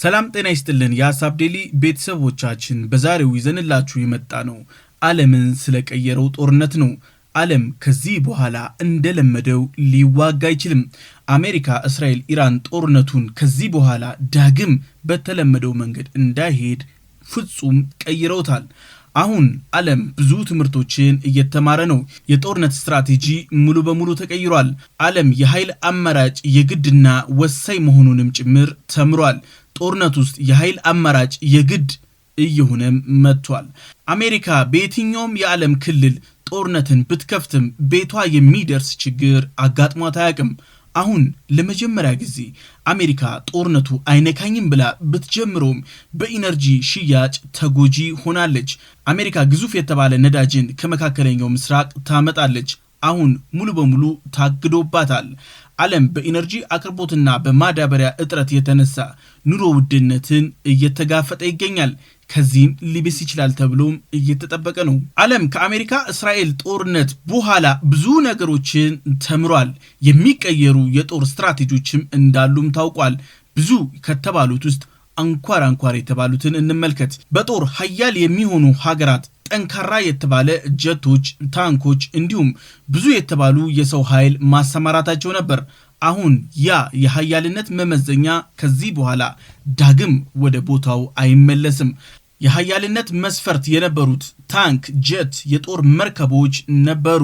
ሰላም ጤና ይስጥልን የሐሳብ ዴሊ ቤተሰቦቻችን በዛሬው ይዘንላችሁ የመጣ ነው ዓለምን ስለቀየረው ጦርነት ነው። ዓለም ከዚህ በኋላ እንደለመደው ሊዋጋ አይችልም። አሜሪካ፣ እስራኤል፣ ኢራን ጦርነቱን ከዚህ በኋላ ዳግም በተለመደው መንገድ እንዳይሄድ ፍጹም ቀይረውታል። አሁን ዓለም ብዙ ትምህርቶችን እየተማረ ነው። የጦርነት ስትራቴጂ ሙሉ በሙሉ ተቀይሯል። ዓለም የኃይል አማራጭ የግድና ወሳኝ መሆኑንም ጭምር ተምሯል። ጦርነት ውስጥ የኃይል አማራጭ የግድ እየሆነም መጥቷል። አሜሪካ በየትኛውም የዓለም ክልል ጦርነትን ብትከፍትም ቤቷ የሚደርስ ችግር አጋጥሟት አያውቅም። አሁን ለመጀመሪያ ጊዜ አሜሪካ ጦርነቱ አይነካኝም ብላ ብትጀምረውም በኢነርጂ ሽያጭ ተጎጂ ሆናለች። አሜሪካ ግዙፍ የተባለ ነዳጅን ከመካከለኛው ምስራቅ ታመጣለች። አሁን ሙሉ በሙሉ ታግዶባታል። ዓለም በኢነርጂ አቅርቦትና በማዳበሪያ እጥረት የተነሳ ኑሮ ውድነትን እየተጋፈጠ ይገኛል። ከዚህም ሊብስ ይችላል ተብሎም እየተጠበቀ ነው። ዓለም ከአሜሪካ እስራኤል ጦርነት በኋላ ብዙ ነገሮችን ተምሯል። የሚቀየሩ የጦር ስትራቴጂዎችም እንዳሉም ታውቋል። ብዙ ከተባሉት ውስጥ አንኳር የተባሉትን እንመልከት። በጦር ኃያል የሚሆኑ ሀገራት ጠንካራ የተባለ ጀቶች፣ ታንኮች እንዲሁም ብዙ የተባሉ የሰው ኃይል ማሰማራታቸው ነበር። አሁን ያ የኃያልነት መመዘኛ ከዚህ በኋላ ዳግም ወደ ቦታው አይመለስም። የኃያልነት መስፈርት የነበሩት ታንክ፣ ጀት፣ የጦር መርከቦች ነበሩ።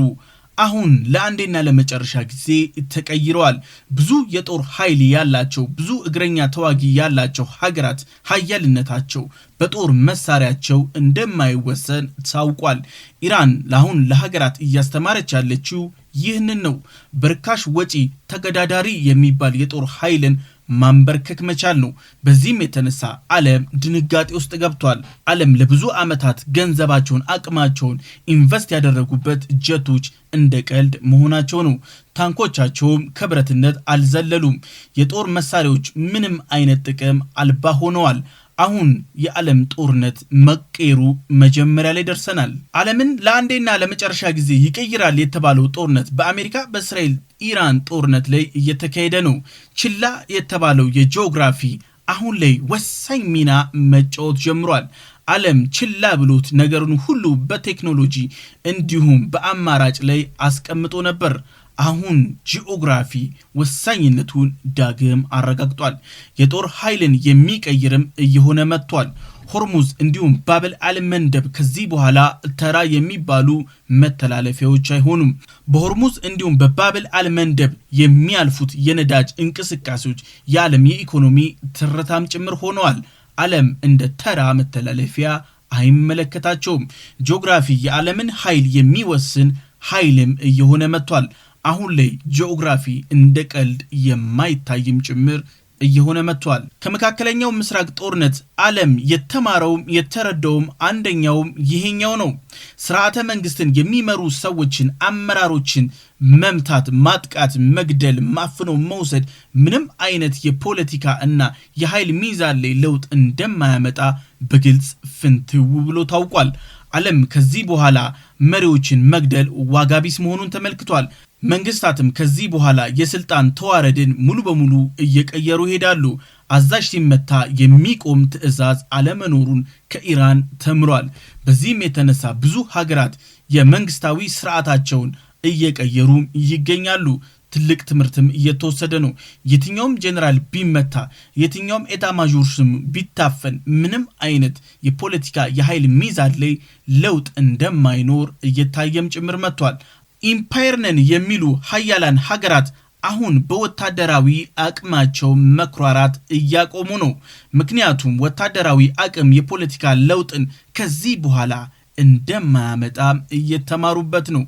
አሁን ለአንዴና ለመጨረሻ ጊዜ ተቀይረዋል። ብዙ የጦር ኃይል ያላቸው ብዙ እግረኛ ተዋጊ ያላቸው ሀገራት ኃያልነታቸው በጦር መሳሪያቸው እንደማይወሰን ታውቋል። ኢራን ለአሁን ለሀገራት እያስተማረች ያለችው ይህንን ነው። በርካሽ ወጪ ተገዳዳሪ የሚባል የጦር ኃይልን ማንበርከክ መቻል ነው። በዚህም የተነሳ ዓለም ድንጋጤ ውስጥ ገብቷል። ዓለም ለብዙ ዓመታት ገንዘባቸውን አቅማቸውን ኢንቨስት ያደረጉበት ጀቶች እንደ ቀልድ መሆናቸው ነው። ታንኮቻቸውም ከብረትነት አልዘለሉም። የጦር መሳሪያዎች ምንም አይነት ጥቅም አልባ ሆነዋል። አሁን የዓለም ጦርነት መቀየሩ መጀመሪያ ላይ ደርሰናል። ዓለምን ለአንዴና ለመጨረሻ ጊዜ ይቀይራል የተባለው ጦርነት በአሜሪካ በእስራኤል ኢራን ጦርነት ላይ እየተካሄደ ነው። ችላ የተባለው የጂኦግራፊ አሁን ላይ ወሳኝ ሚና መጫወት ጀምሯል። ዓለም ችላ ብሎት ነገሩን ሁሉ በቴክኖሎጂ እንዲሁም በአማራጭ ላይ አስቀምጦ ነበር። አሁን ጂኦግራፊ ወሳኝነቱን ዳግም አረጋግጧል። የጦር ኃይልን የሚቀይርም እየሆነ መጥቷል። ሆርሙዝ እንዲሁም ባብል አልመንደብ ከዚህ በኋላ ተራ የሚባሉ መተላለፊያዎች አይሆኑም። በሆርሙዝ እንዲሁም በባብል አልመንደብ የሚያልፉት የነዳጅ እንቅስቃሴዎች የዓለም የኢኮኖሚ ትርታም ጭምር ሆነዋል። ዓለም እንደ ተራ መተላለፊያ አይመለከታቸውም። ጂኦግራፊ የዓለምን ኃይል የሚወስን ኃይልም እየሆነ መጥቷል። አሁን ላይ ጂኦግራፊ እንደ ቀልድ የማይታይም ጭምር እየሆነ መጥቷል። ከመካከለኛው ምስራቅ ጦርነት ዓለም የተማረውም የተረዳውም አንደኛውም ይሄኛው ነው። ስርዓተ መንግስትን የሚመሩ ሰዎችን፣ አመራሮችን መምታት፣ ማጥቃት፣ መግደል፣ ማፍኖ መውሰድ ምንም አይነት የፖለቲካ እና የኃይል ሚዛን ላይ ለውጥ እንደማያመጣ በግልጽ ፍንትው ብሎ ታውቋል። ዓለም ከዚህ በኋላ መሪዎችን መግደል ዋጋ ቢስ መሆኑን ተመልክቷል። መንግስታትም ከዚህ በኋላ የስልጣን ተዋረድን ሙሉ በሙሉ እየቀየሩ ሄዳሉ። አዛዥ ሲመታ የሚቆም ትዕዛዝ አለመኖሩን ከኢራን ተምሯል። በዚህም የተነሳ ብዙ ሀገራት የመንግስታዊ ስርዓታቸውን እየቀየሩ ይገኛሉ። ትልቅ ትምህርትም እየተወሰደ ነው። የትኛውም ጄኔራል ቢመታ፣ የትኛውም ኤታ ማዦር ስም ቢታፈን ምንም አይነት የፖለቲካ የኃይል ሚዛን ላይ ለውጥ እንደማይኖር እየታየም ጭምር መጥቷል። ኢምፓየር ነን የሚሉ ሀያላን ሀገራት አሁን በወታደራዊ አቅማቸው መኩራራት እያቆሙ ነው። ምክንያቱም ወታደራዊ አቅም የፖለቲካ ለውጥን ከዚህ በኋላ እንደማያመጣ እየተማሩበት ነው።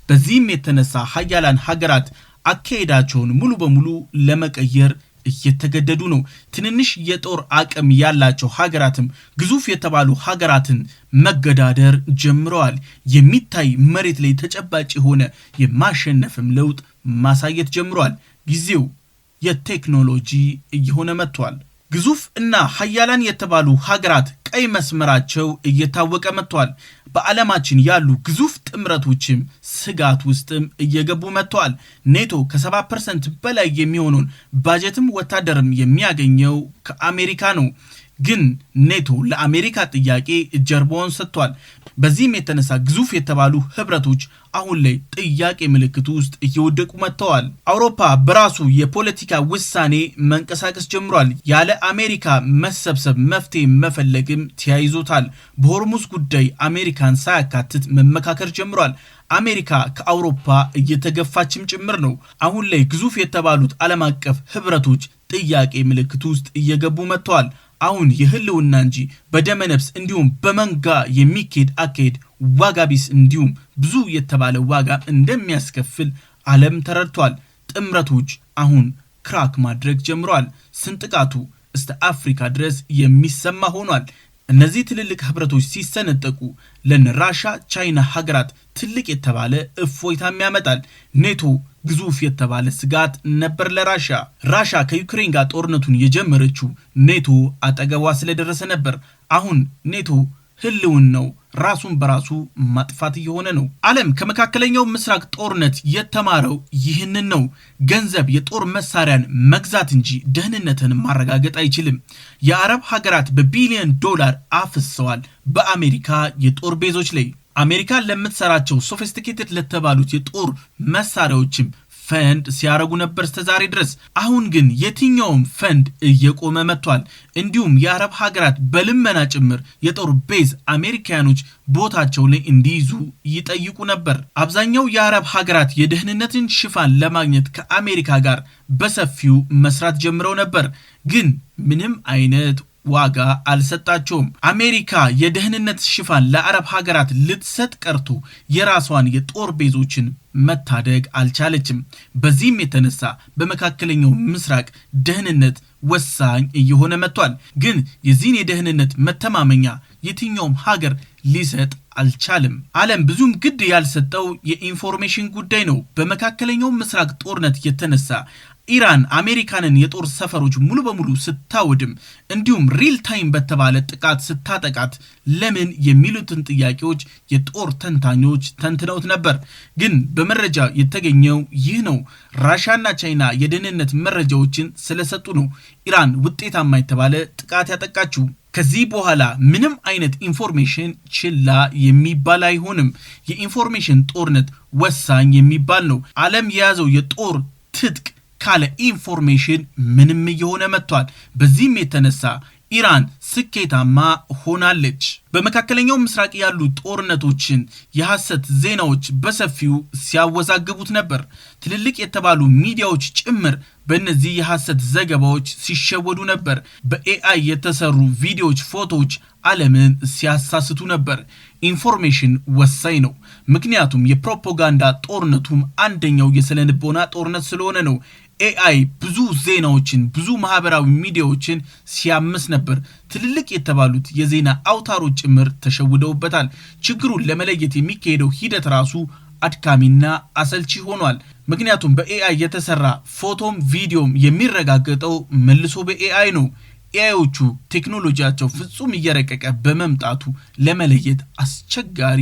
በዚህም የተነሳ ሀያላን ሀገራት አካሄዳቸውን ሙሉ በሙሉ ለመቀየር እየተገደዱ ነው። ትንንሽ የጦር አቅም ያላቸው ሀገራትም ግዙፍ የተባሉ ሀገራትን መገዳደር ጀምረዋል። የሚታይ መሬት ላይ ተጨባጭ የሆነ የማሸነፍም ለውጥ ማሳየት ጀምረዋል። ጊዜው የቴክኖሎጂ እየሆነ መጥቷል። ግዙፍ እና ሀያላን የተባሉ ሀገራት ቀይ መስመራቸው እየታወቀ መጥቷል። በዓለማችን ያሉ ግዙፍ ጥምረቶችም ስጋት ውስጥም እየገቡ መጥተዋል። ኔቶ ከ70% በላይ የሚሆነውን ባጀትም ወታደርም የሚያገኘው ከአሜሪካ ነው። ግን ኔቶ ለአሜሪካ ጥያቄ ጀርባውን ሰጥቷል። በዚህም የተነሳ ግዙፍ የተባሉ ህብረቶች አሁን ላይ ጥያቄ ምልክት ውስጥ እየወደቁ መጥተዋል። አውሮፓ በራሱ የፖለቲካ ውሳኔ መንቀሳቀስ ጀምሯል። ያለ አሜሪካ መሰብሰብ መፍትሄ መፈለግም ተያይዞታል። በሆርሙዝ ጉዳይ አሜሪካን ሳያካትት መመካከር ጀምሯል። አሜሪካ ከአውሮፓ እየተገፋችም ጭምር ነው። አሁን ላይ ግዙፍ የተባሉት ዓለም አቀፍ ህብረቶች ጥያቄ ምልክት ውስጥ እየገቡ መጥተዋል። አሁን የህልውና እንጂ በደመነፍስ እንዲሁም በመንጋ የሚኬድ አካሄድ ዋጋ ቢስ እንዲሁም ብዙ የተባለ ዋጋ እንደሚያስከፍል ዓለም ተረድቷል። ጥምረቶች አሁን ክራክ ማድረግ ጀምሯል። ስንጥቃቱ እስከ አፍሪካ ድረስ የሚሰማ ሆኗል። እነዚህ ትልልቅ ህብረቶች ሲሰነጠቁ ለራሻ ቻይና ሀገራት ትልቅ የተባለ እፎይታም ያመጣል። ኔቶ ግዙፍ የተባለ ስጋት ነበር ለራሻ። ራሻ ከዩክሬን ጋር ጦርነቱን የጀመረችው ኔቶ አጠገቧ ስለደረሰ ነበር። አሁን ኔቶ ህልውናው ራሱን በራሱ ማጥፋት እየሆነ ነው። ዓለም ከመካከለኛው ምስራቅ ጦርነት የተማረው ይህንን ነው። ገንዘብ የጦር መሳሪያን መግዛት እንጂ ደህንነትን ማረጋገጥ አይችልም። የአረብ ሀገራት በቢሊዮን ዶላር አፍሰዋል በአሜሪካ የጦር ቤዞች ላይ። አሜሪካ ለምትሰራቸው ሶፊስቲኬትድ ለተባሉት የጦር መሳሪያዎችም ፈንድ ሲያረጉ ነበር እስከዛሬ ድረስ። አሁን ግን የትኛውም ፈንድ እየቆመ መጥቷል። እንዲሁም የአረብ ሀገራት በልመና ጭምር የጦር ቤዝ አሜሪካኖች ቦታቸው ላይ እንዲይዙ ይጠይቁ ነበር። አብዛኛው የአረብ ሀገራት የደህንነትን ሽፋን ለማግኘት ከአሜሪካ ጋር በሰፊው መስራት ጀምረው ነበር። ግን ምንም አይነት ዋጋ አልሰጣቸውም። አሜሪካ የደህንነት ሽፋን ለአረብ ሀገራት ልትሰጥ ቀርቶ የራሷን የጦር ቤዞችን መታደግ አልቻለችም። በዚህም የተነሳ በመካከለኛው ምስራቅ ደህንነት ወሳኝ እየሆነ መጥቷል። ግን የዚህን የደህንነት መተማመኛ የትኛውም ሀገር ሊሰጥ አልቻለም። ዓለም ብዙም ግድ ያልሰጠው የኢንፎርሜሽን ጉዳይ ነው። በመካከለኛው ምስራቅ ጦርነት የተነሳ ኢራን አሜሪካንን የጦር ሰፈሮች ሙሉ በሙሉ ስታወድም እንዲሁም ሪል ታይም በተባለ ጥቃት ስታጠቃት ለምን የሚሉትን ጥያቄዎች የጦር ተንታኞች ተንትነውት ነበር። ግን በመረጃ የተገኘው ይህ ነው። ራሻና ቻይና የደህንነት መረጃዎችን ስለሰጡ ነው ኢራን ውጤታማ የተባለ ጥቃት ያጠቃችው። ከዚህ በኋላ ምንም አይነት ኢንፎርሜሽን ችላ የሚባል አይሆንም። የኢንፎርሜሽን ጦርነት ወሳኝ የሚባል ነው። ዓለም የያዘው የጦር ትጥቅ ካለ ኢንፎርሜሽን ምንም እየሆነ መጥቷል። በዚህም የተነሳ ኢራን ስኬታማ ሆናለች። በመካከለኛው ምስራቅ ያሉ ጦርነቶችን የሐሰት ዜናዎች በሰፊው ሲያወዛግቡት ነበር። ትልልቅ የተባሉ ሚዲያዎች ጭምር በእነዚህ የሐሰት ዘገባዎች ሲሸወዱ ነበር። በኤአይ የተሰሩ ቪዲዮዎች፣ ፎቶዎች ዓለምን ሲያሳስቱ ነበር። ኢንፎርሜሽን ወሳኝ ነው። ምክንያቱም የፕሮፓጋንዳ ጦርነቱም አንደኛው የስነልቦና ጦርነት ስለሆነ ነው። ኤአይ ብዙ ዜናዎችን ብዙ ማህበራዊ ሚዲያዎችን ሲያምስ ነበር። ትልልቅ የተባሉት የዜና አውታሮች ጭምር ተሸውደውበታል። ችግሩን ለመለየት የሚካሄደው ሂደት ራሱ አድካሚና አሰልቺ ሆኗል። ምክንያቱም በኤአይ የተሰራ ፎቶም ቪዲዮም የሚረጋገጠው መልሶ በኤአይ ነው። ኤአዮቹ ቴክኖሎጂያቸው ፍጹም እየረቀቀ በመምጣቱ ለመለየት አስቸጋሪ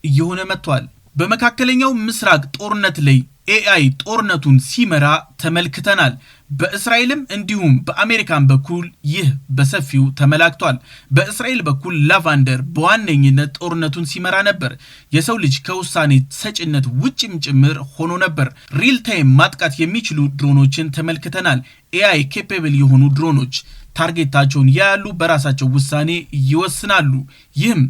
እየሆነ መጥቷል። በመካከለኛው ምስራቅ ጦርነት ላይ ኤአይ ጦርነቱን ሲመራ ተመልክተናል። በእስራኤልም እንዲሁም በአሜሪካን በኩል ይህ በሰፊው ተመላክቷል። በእስራኤል በኩል ላቫንደር በዋነኝነት ጦርነቱን ሲመራ ነበር። የሰው ልጅ ከውሳኔ ሰጭነት ውጭም ጭምር ሆኖ ነበር። ሪል ታይም ማጥቃት የሚችሉ ድሮኖችን ተመልክተናል። ኤአይ ኬፔብል የሆኑ ድሮኖች ታርጌታቸውን ያያሉ፣ በራሳቸው ውሳኔ ይወስናሉ። ይህም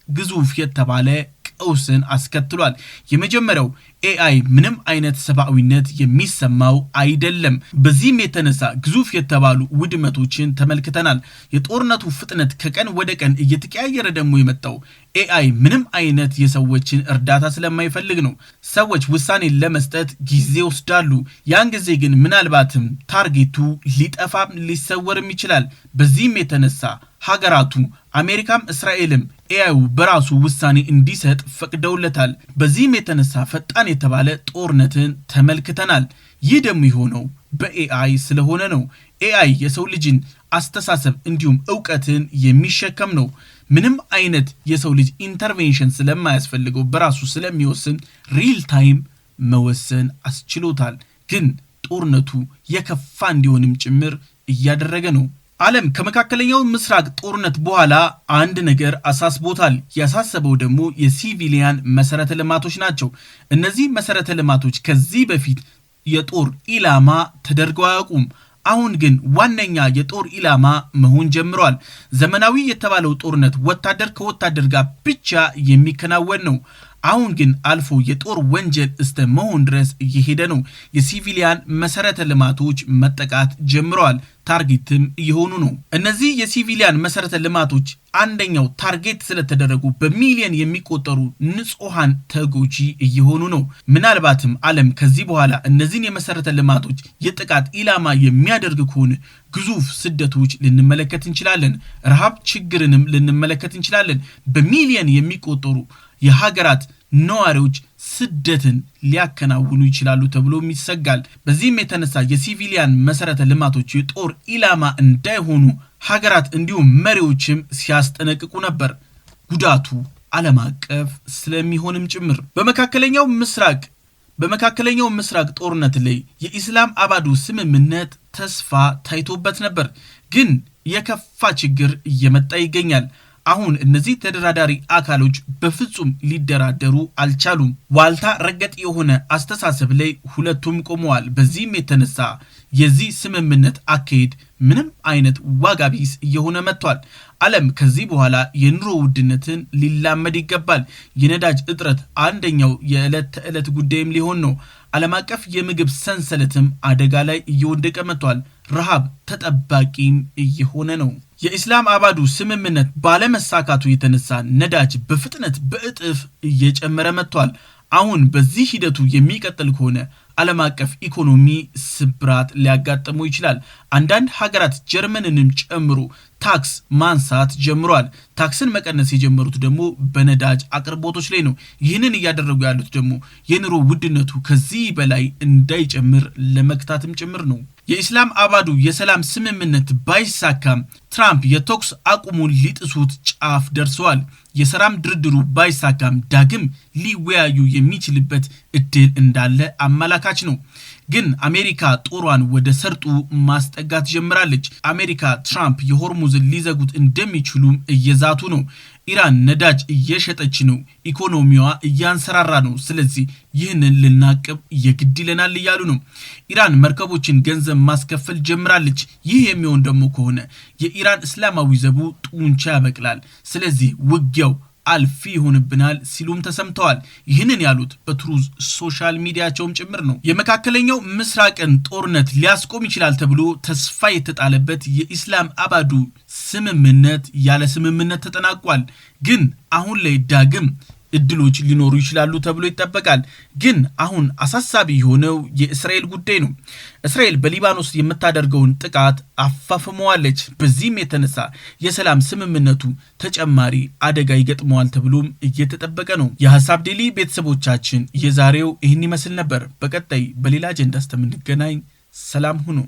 ግዙፍ የተባለ ቀውስን አስከትሏል። የመጀመሪያው ኤአይ ምንም አይነት ሰብአዊነት የሚሰማው አይደለም። በዚህም የተነሳ ግዙፍ የተባሉ ውድመቶችን ተመልክተናል። የጦርነቱ ፍጥነት ከቀን ወደ ቀን እየተቀያየረ ደግሞ የመጣው ኤአይ ምንም አይነት የሰዎችን እርዳታ ስለማይፈልግ ነው። ሰዎች ውሳኔን ለመስጠት ጊዜ ወስዳሉ። ያን ጊዜ ግን ምናልባትም ታርጌቱ ሊጠፋም ሊሰወርም ይችላል። በዚህም የተነሳ ሀገራቱ አሜሪካም እስራኤልም ኤአዩ በራሱ ውሳኔ እንዲሰጥ ፈቅደውለታል። በዚህም የተነሳ ፈጣን የተባለ ጦርነትን ተመልክተናል። ይህ ደግሞ የሆነው በኤአይ ስለሆነ ነው። ኤአይ የሰው ልጅን አስተሳሰብ እንዲሁም ዕውቀትን የሚሸከም ነው። ምንም አይነት የሰው ልጅ ኢንተርቬንሽን ስለማያስፈልገው በራሱ ስለሚወስን ሪል ታይም መወሰን አስችሎታል። ግን ጦርነቱ የከፋ እንዲሆንም ጭምር እያደረገ ነው። ዓለም ከመካከለኛው ምስራቅ ጦርነት በኋላ አንድ ነገር አሳስቦታል። ያሳሰበው ደግሞ የሲቪሊያን መሰረተ ልማቶች ናቸው። እነዚህ መሰረተ ልማቶች ከዚህ በፊት የጦር ኢላማ ተደርገው አያውቁም። አሁን ግን ዋነኛ የጦር ኢላማ መሆን ጀምሯል። ዘመናዊ የተባለው ጦርነት ወታደር ከወታደር ጋር ብቻ የሚከናወን ነው። አሁን ግን አልፎ የጦር ወንጀል እስከ መሆን ድረስ እየሄደ ነው። የሲቪሊያን መሰረተ ልማቶች መጠቃት ጀምረዋል። ታርጌትም እየሆኑ ነው። እነዚህ የሲቪሊያን መሰረተ ልማቶች አንደኛው ታርጌት ስለተደረጉ በሚሊዮን የሚቆጠሩ ንጹሃን ተጎጂ እየሆኑ ነው። ምናልባትም ዓለም ከዚህ በኋላ እነዚህን የመሰረተ ልማቶች የጥቃት ኢላማ የሚያደርግ ከሆነ ግዙፍ ስደቶች ልንመለከት እንችላለን። ረሃብ ችግርንም ልንመለከት እንችላለን። በሚሊዮን የሚቆጠሩ የሀገራት ነዋሪዎች ስደትን ሊያከናውኑ ይችላሉ ተብሎም ይሰጋል። በዚህም የተነሳ የሲቪሊያን መሰረተ ልማቶች የጦር ኢላማ እንዳይሆኑ ሀገራት እንዲሁም መሪዎችም ሲያስጠነቅቁ ነበር። ጉዳቱ ዓለም አቀፍ ስለሚሆንም ጭምር። በመካከለኛው ምስራቅ ጦርነት ላይ የኢስላም አባዱ ስምምነት ተስፋ ታይቶበት ነበር፣ ግን የከፋ ችግር እየመጣ ይገኛል። አሁን እነዚህ ተደራዳሪ አካሎች በፍጹም ሊደራደሩ አልቻሉም። ዋልታ ረገጥ የሆነ አስተሳሰብ ላይ ሁለቱም ቆመዋል። በዚህም የተነሳ የዚህ ስምምነት አካሄድ ምንም አይነት ዋጋ ቢስ እየሆነ መጥቷል። ዓለም ከዚህ በኋላ የኑሮ ውድነትን ሊላመድ ይገባል። የነዳጅ እጥረት አንደኛው የዕለት ተዕለት ጉዳይም ሊሆን ነው። ዓለም አቀፍ የምግብ ሰንሰለትም አደጋ ላይ እየወደቀ መጥቷል። ረሃብ ተጠባቂም እየሆነ ነው። የኢስላም አባዱ ስምምነት ባለመሳካቱ የተነሳ ነዳጅ በፍጥነት በእጥፍ እየጨመረ መጥቷል። አሁን በዚህ ሂደቱ የሚቀጥል ከሆነ ዓለም አቀፍ ኢኮኖሚ ስብራት ሊያጋጥመው ይችላል። አንዳንድ ሀገራት ጀርመንንም ጨምሮ ታክስ ማንሳት ጀምሯል። ታክስን መቀነስ የጀመሩት ደግሞ በነዳጅ አቅርቦቶች ላይ ነው። ይህንን እያደረጉ ያሉት ደግሞ የኑሮ ውድነቱ ከዚህ በላይ እንዳይጨምር ለመክታትም ጭምር ነው። የኢስላም አባዱ የሰላም ስምምነት ባይሳካም ትራምፕ የተኩስ አቁሙን ሊጥሱት ጫፍ ደርሰዋል። የሰላም ድርድሩ ባይሳካም ዳግም ሊወያዩ የሚችልበት እድል እንዳለ አመላካች ነው። ግን አሜሪካ ጦሯን ወደ ሰርጡ ማስጠጋት ጀምራለች። አሜሪካ ትራምፕ የሆርሙዝን ሊዘጉት እንደሚችሉም እየዛቱ ነው። ኢራን ነዳጅ እየሸጠች ነው። ኢኮኖሚዋ እያንሰራራ ነው። ስለዚህ ይህንን ልናቅብ የግድ ይለናል እያሉ ነው። ኢራን መርከቦችን ገንዘብ ማስከፈል ጀምራለች። ይህ የሚሆን ደግሞ ከሆነ የኢራን እስላማዊ ዘቡ ጡንቻ ያበቅላል። ስለዚህ ውጊያው አልፊ ይሆንብናል ሲሉም ተሰምተዋል። ይህንን ያሉት በትሩዝ ሶሻል ሚዲያቸውም ጭምር ነው። የመካከለኛው ምስራቅን ጦርነት ሊያስቆም ይችላል ተብሎ ተስፋ የተጣለበት የኢስላም አባዱ ስምምነት ያለ ስምምነት ተጠናቋል። ግን አሁን ላይ ዳግም እድሎች ሊኖሩ ይችላሉ ተብሎ ይጠበቃል። ግን አሁን አሳሳቢ የሆነው የእስራኤል ጉዳይ ነው። እስራኤል በሊባኖስ የምታደርገውን ጥቃት አፋፍመዋለች። በዚህም የተነሳ የሰላም ስምምነቱ ተጨማሪ አደጋ ይገጥመዋል ተብሎም እየተጠበቀ ነው። የሀሳብ ዴሊ ቤተሰቦቻችን የዛሬው ይህን ይመስል ነበር። በቀጣይ በሌላ አጀንዳ እስከምንገናኝ ሰላም ሁኑ።